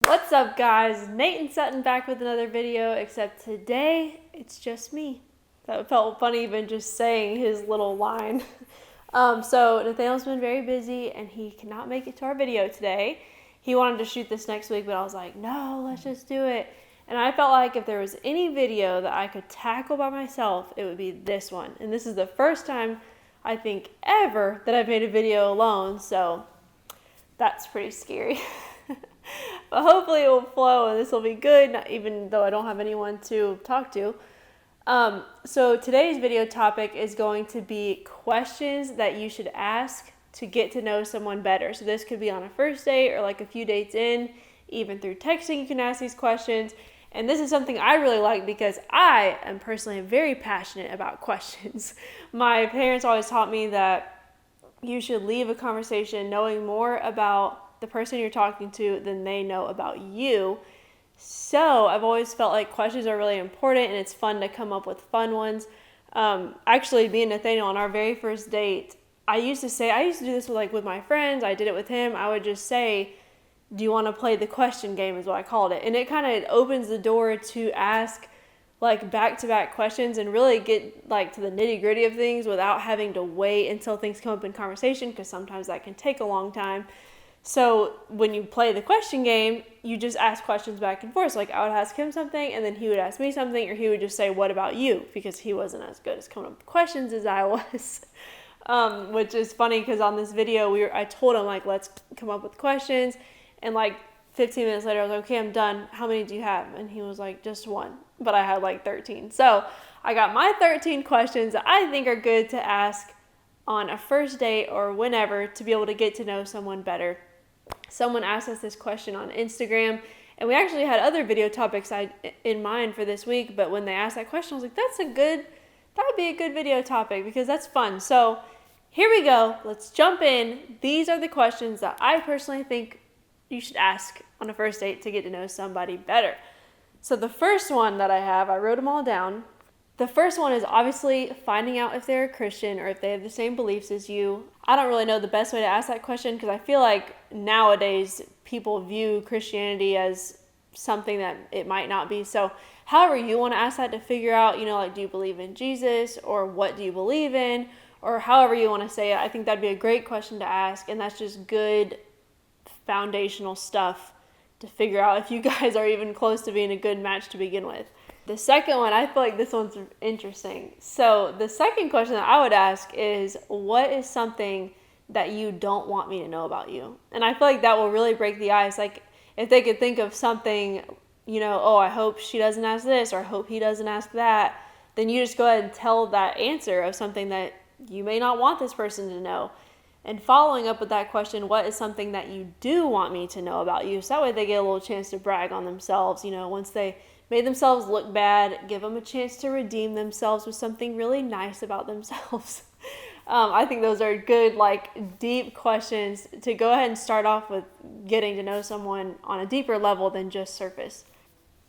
What's up, guys? Nate and Sutton back with another video, except today it's just me. That felt funny even just saying his little line. So Nathaniel's been very busy and he cannot make it to our video today. He wanted to shoot this next week, but I was like, no, let's just do it. And I felt like if there was any video that I could tackle by myself, it would be this one. And this is the first time, I think, ever that I've made a video alone, so that's pretty scary. But hopefully it will flow and this will be good, even though I don't have anyone to talk to. So today's video topic is going to be questions that you should ask to get to know someone better. So this could be on a first date or like a few dates in, even through texting you can ask these questions. And this is something I really like because I am personally very passionate about questions. My parents always taught me that you should leave a conversation knowing more about the person you're talking to than they know about you. So I've always felt like questions are really important and it's fun to come up with fun ones. Actually, me and Nathaniel on our very first date, I used to do this with my friends. I did it with him. I would just say, do you want to play the question game is what I called it. And it kind of opens the door to ask like back-to-back questions and really get like to the nitty-gritty of things without having to wait until things come up in conversation, because sometimes that can take a long time. So when you play the question game, you just ask questions back and forth. So like I would ask him something and then he would ask me something, or he would just say, what about you? Because he wasn't as good as coming up with questions as I was. Which is funny because on this video, I told him like, let's come up with questions. And like 15 minutes later, I was like, okay, I'm done. How many do you have? And he was like, just one. But I had like 13. So I got my 13 questions that I think are good to ask on a first date or whenever to be able to get to know someone better. Someone asked us this question on Instagram, and we actually had other video topics in mind for this week, but when they asked that question, I was like, that would be a good video topic because that's fun. So here we go. Let's jump in. These are the questions that I personally think you should ask on a first date to get to know somebody better. So the first one that I wrote them all down. The first one is obviously finding out if they're a Christian or if they have the same beliefs as you. I don't really know the best way to ask that question because I feel like nowadays people view Christianity as something that it might not be. So however you want to ask that to figure out, like, do you believe in Jesus, or what do you believe in, or however you want to say it, I think that'd be a great question to ask. And that's just good foundational stuff to figure out if you guys are even close to being a good match to begin with. The second one, I feel like this one's interesting. So the second question that I would ask is, what is something that you don't want me to know about you? And I feel like that will really break the ice. Like if they could think of something, oh, I hope she doesn't ask this, or I hope he doesn't ask that, then you just go ahead and tell that answer of something that you may not want this person to know. And following up with that question, what is something that you do want me to know about you? So that way they get a little chance to brag on themselves. Once they made themselves look bad, give them a chance to redeem themselves with something really nice about themselves. I think those are good, deep questions to go ahead and start off with getting to know someone on a deeper level than just surface.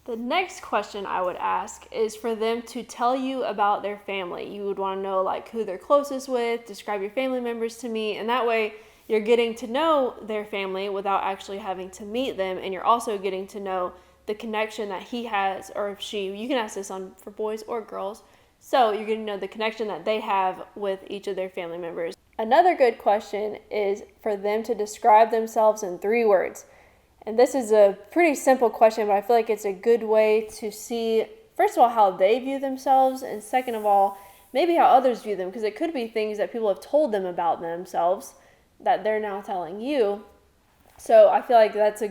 The next question I would ask is for them to tell you about their family. You would want to know who they're closest with, describe your family members to me, and that way you're getting to know their family without actually having to meet them, and you're also getting to know the connection that he has, or she, you can ask this for boys or girls, so you're getting to know the connection that they have with each of their family members. Another good question is for them to describe themselves in 3 words. And this is a pretty simple question, but I feel like it's a good way to see, first of all, how they view themselves, and second of all, maybe how others view them, because it could be things that people have told them about themselves that they're now telling you. So I feel like that's you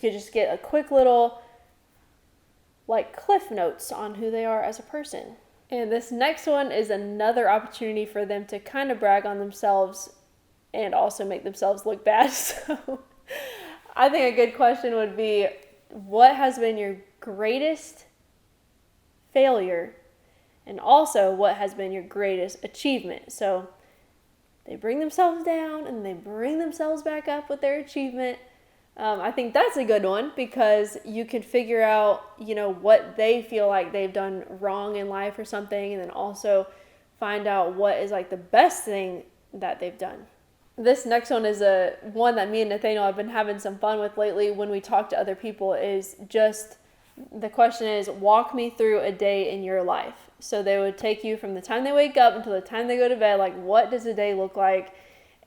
could just get a quick little cliff notes on who they are as a person. And this next one is another opportunity for them to kind of brag on themselves and also make themselves look bad. So I think a good question would be, what has been your greatest failure? And also, what has been your greatest achievement? So they bring themselves down and they bring themselves back up with their achievement. I think that's a good one because you can figure out, what they feel like they've done wrong in life or something, and then also find out what is the best thing that they've done. This next one is a one that me and Nathaniel have been having some fun with lately when we talk to other people. Is just the question is, walk me through a day in your life. So they would take you from the time they wake up until the time they go to bed. Like, what does a day look like?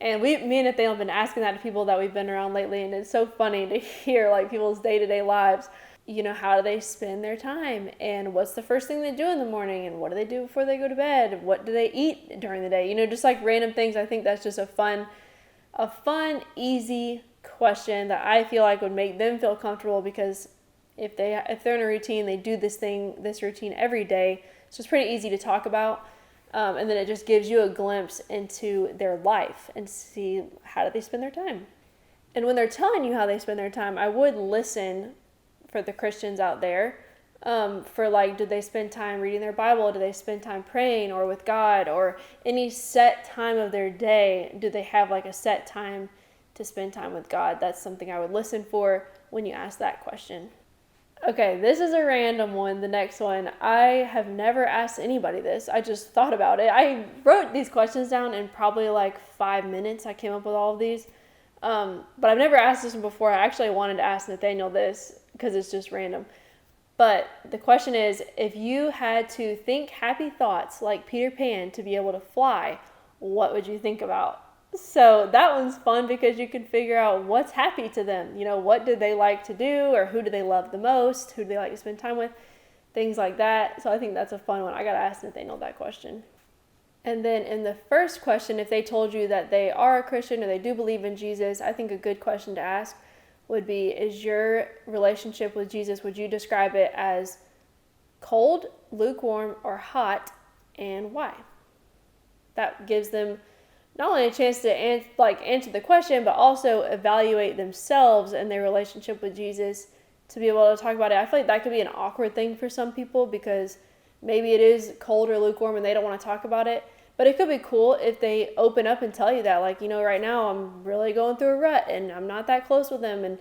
And me and Nathaniel have been asking that to people that we've been around lately, and it's so funny to hear like people's day-to-day lives. How do they spend their time, and what's the first thing they do in the morning, and what do they do before they go to bed? What do they eat during the day? just like random things. I think that's just a fun, easy question that I feel like would make them feel comfortable, because if they're in a routine, they do this routine every day. So it's pretty easy to talk about. And then it just gives you a glimpse into their life and see how do they spend their time. And when they're telling you how they spend their time, I would listen for the Christians out there, for like, do they spend time reading their Bible? Do they spend time praying or with God, or any set time of their day? Do they have like a set time to spend time with God? That's something I would listen for when you ask that question. Okay, this is a random one, the next one. I have never asked anybody this. I just thought about it. I wrote these questions down in probably like 5 minutes. I came up with all of these. But I've never asked this one before. I actually wanted to ask Nathaniel this because it's just random. But the question is, if you had to think happy thoughts like Peter Pan to be able to fly, what would you think about? So that one's fun because you can figure out what's happy to them. What do they like to do, or who do they love the most? Who do they like to spend time with? Things like that. So I think that's a fun one. I got to ask Nathaniel that question. And then in the first question, if they told you that they are a Christian or they do believe in Jesus, I think a good question to ask would be, is your relationship with Jesus, would you describe it as cold, lukewarm, or hot, and why? That gives them not only a chance to answer the question, but also evaluate themselves and their relationship with Jesus to be able to talk about it. I feel like that could be an awkward thing for some people because maybe it is cold or lukewarm and they don't want to talk about it. But it could be cool if they open up and tell you that, like, right now I'm really going through a rut and I'm not that close with them. And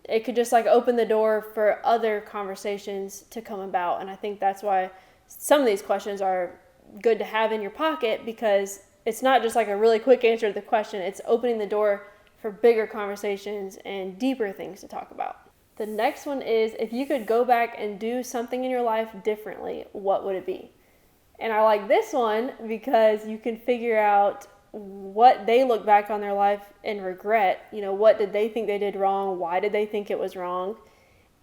it could just like open the door for other conversations to come about. And I think that's why some of these questions are good to have in your pocket, because it's not just like a really quick answer to the question. It's opening the door for bigger conversations and deeper things to talk about. The next one is, if you could go back and do something in your life differently, what would it be? And I like this one because you can figure out what they look back on their life and regret. What did they think they did wrong? Why did they think it was wrong?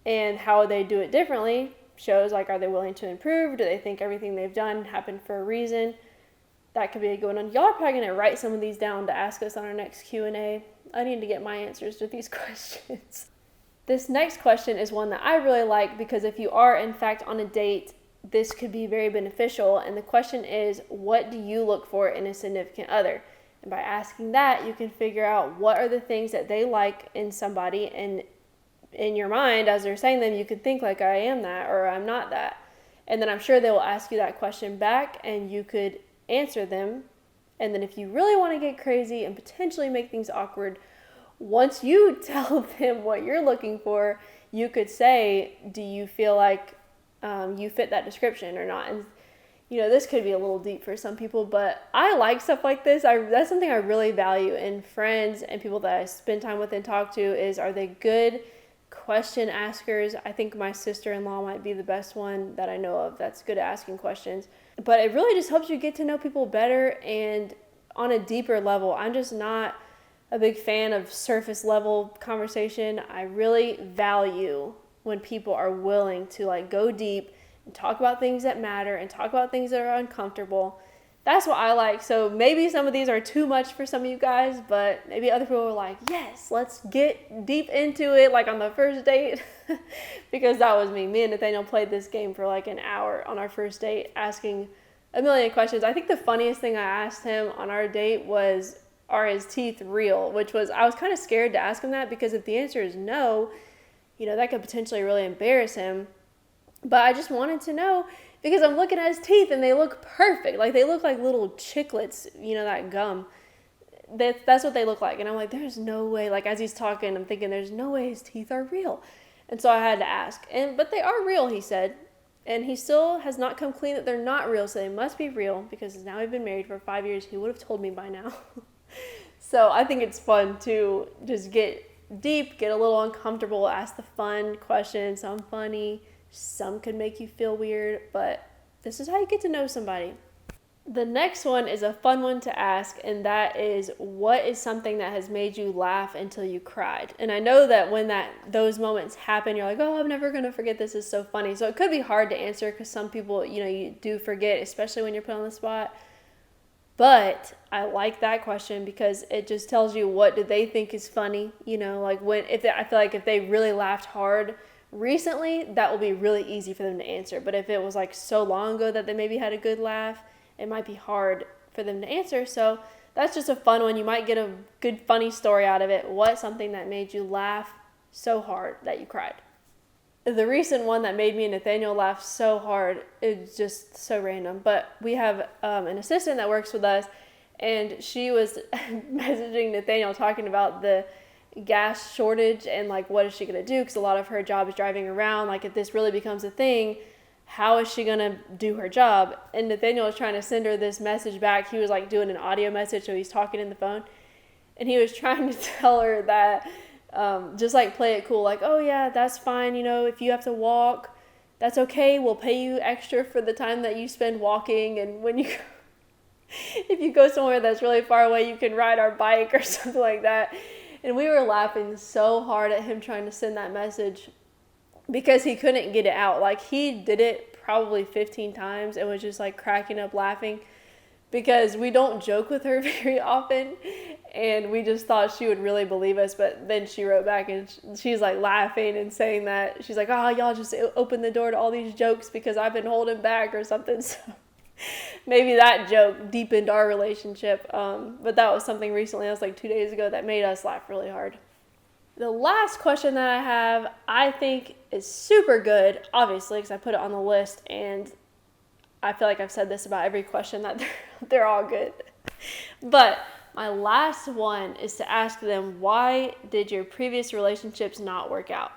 And how would they do it differently? Shows like, are they willing to improve? Do they think everything they've done happened for a reason? That could be a good one. Y'all are probably going to write some of these down to ask us on our next Q&A. I need to get my answers to these questions. This next question is one that I really like because if you are, in fact, on a date, this could be very beneficial. And the question is, what do you look for in a significant other? And by asking that, you can figure out what are the things that they like in somebody. And in your mind, as they're saying them, you could think like, I am that or I'm not that. And then I'm sure they will ask you that question back and you could answer them. And then if you really want to get crazy and potentially make things awkward, once you tell them what you're looking for, you could say, do you feel like you fit that description or not? And this could be a little deep for some people, but I like stuff like this. That's something I really value in friends and people that I spend time with and talk to, is, are they good question askers? I think my sister-in-law might be the best one that I know of that's good at asking questions. But it really just helps you get to know people better and on a deeper level. I'm just not a big fan of surface level conversation. I really value when people are willing to like go deep and talk about things that matter and talk about things that are uncomfortable. That's what I like. So maybe some of these are too much for some of you guys, but maybe other people are like, yes, let's get deep into it, like on the first date. Because that was me. Me and Nathaniel played this game for like an hour on our first date, asking a million questions. I think the funniest thing I asked him on our date was, are his teeth real? Which was, I was kind of scared to ask him that, because if the answer is no, that could potentially really embarrass him. But I just wanted to know, because I'm looking at his teeth and they look perfect. Like, they look like little chiclets, that gum. That's what they look like. And I'm like, there's no way. Like, as he's talking, I'm thinking, there's no way his teeth are real. And so I had to ask. But they are real, he said. And he still has not come clean that they're not real. So they must be real, because now we've been married for 5 years. He would have told me by now. So I think it's fun to just get deep, get a little uncomfortable, ask the fun questions. Some funny, some could make you feel weird, but this is how you get to know somebody. The next one is a fun one to ask, and that is, what is something that has made you laugh until you cried? And I know that when those moments happen, you're like, oh, I'm never going to forget, this is so funny. So it could be hard to answer because some people, you do forget, especially when you're put on the spot. But I like that question because it just tells you, what do they think is funny? Like I feel like if they really laughed hard recently, that will be really easy for them to answer. But if it was like so long ago that they maybe had a good laugh, it might be hard for them to answer. So that's just a fun one. You might get a good funny story out of it. What's something that made you laugh so hard that you cried? The recent one that made me and Nathaniel laugh so hard is just so random. But we have an assistant that works with us, and she was messaging Nathaniel talking about the gas shortage and like what is she going to do, because a lot of her job is driving around. Like if this really becomes a thing, how is she going to do her job? And Nathaniel was trying to send her this message back. He was like doing an audio message, so he's talking in the phone. And he was trying to tell her that just like play it cool. Like, oh yeah, that's fine. If you have to walk, that's okay. We'll pay you extra for the time that you spend walking. And when if you go somewhere that's really far away, you can ride our bike or something like that. And we were laughing so hard at him trying to send that message, because he couldn't get it out. Like he did it probably 15 times and was just like cracking up laughing, because we don't joke with her very often, and we just thought she would really believe us. But then she wrote back and she's like laughing and saying that she's like, oh, y'all just opened the door to all these jokes because I've been holding back or something. So maybe that joke deepened our relationship. But that was something recently, that was like 2 days ago, that made us laugh really hard. The last question that I have, I think is super good, obviously, because I put it on the list, and I feel like I've said this about every question, that they're all good. But my last one is to ask them, why did your previous relationships not work out?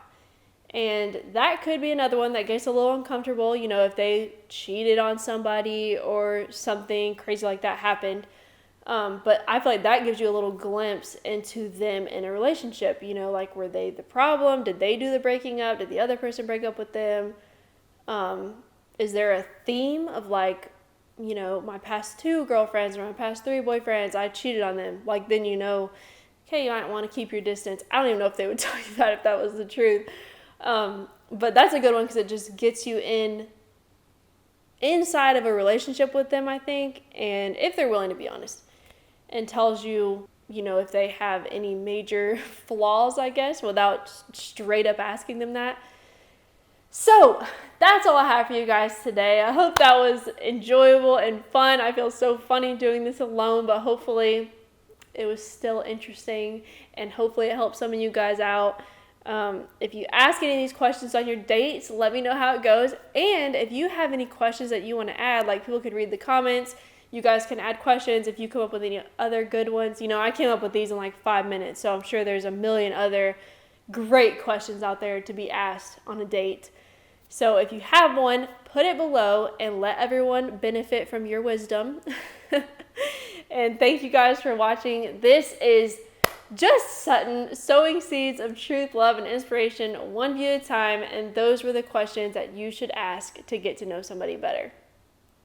And that could be another one that gets a little uncomfortable, if they cheated on somebody or something crazy like that happened. But I feel like that gives you a little glimpse into them in a relationship. Like, were they the problem? Did they do the breaking up? Did the other person break up with them? Is there a theme of like, my past 2 girlfriends or my past 3 boyfriends, I cheated on them? Like, then okay, you might want to keep your distance. I don't even know if they would tell you that if that was the truth. But that's a good one because it just gets you inside of a relationship with them, I think, and if they're willing to be honest, and tells you, if they have any major flaws, I guess, without straight up asking them that. So that's all I have for you guys today. I hope that was enjoyable and fun. I feel so funny doing this alone, but hopefully it was still interesting, and hopefully it helped some of you guys out. If you ask any of these questions on your dates, let me know how it goes. And if you have any questions that you want to add, like people could read the comments, you guys can add questions if you come up with any other good ones. I came up with these in like 5 minutes, so I'm sure there's a million other great questions out there to be asked on a date. So if you have one, put it below and let everyone benefit from your wisdom. And thank you guys for watching. This is just Sutton, sowing seeds of truth, love, and inspiration, one view at a time. And those were the questions that you should ask to get to know somebody better.